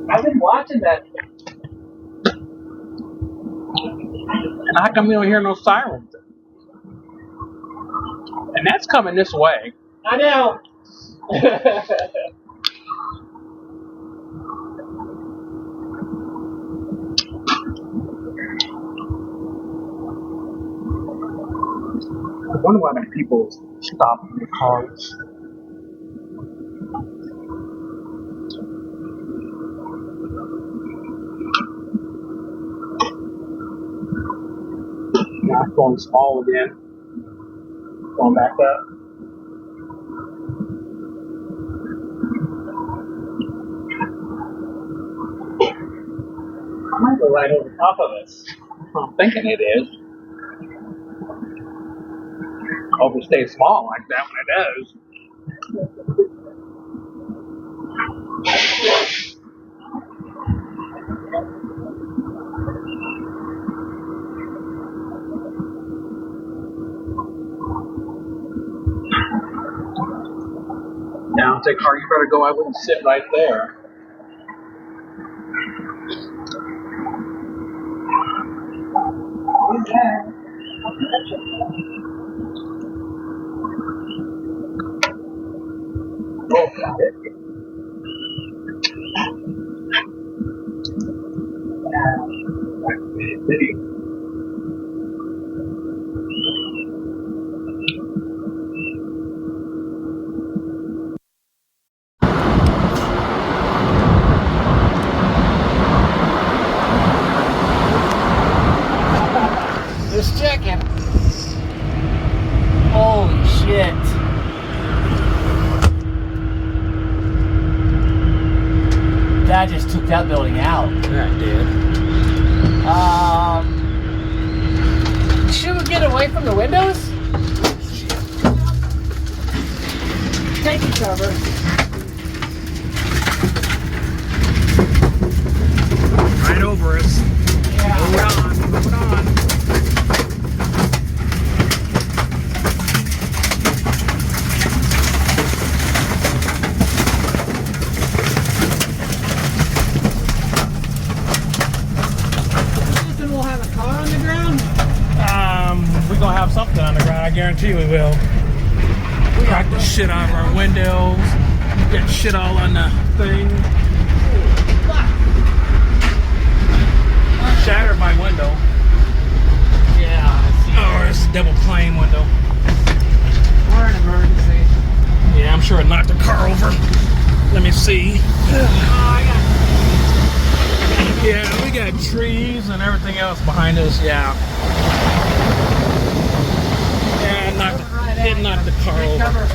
I've been watching that. And how come you don't hear no sirens? And that's coming this way. I know. I wonder why the people stop in the cars. Now it's going small again. Going back up. I might go right over top of us. I'm thinking it is. Hope it stays small like that when it does. Now, say, car, you better go. I wouldn't sit right there. Just checking. Holy shit. That just took that building out. Yeah, it did. Should we get away from the windows? Take your cover. Right over us. Yeah. Move it on. We'll have a car on the ground? We're gonna have something on the ground, I guarantee we will. Crack the shit out of our windows, get shit all on the thing. Shattered my window. Yeah. Oh, it's a double pane window. We're in emergency. Yeah, I'm sure it knocked the car over. Let me see. Yeah, we got trees and everything else behind us. Yeah. Yeah, it knocked the car over.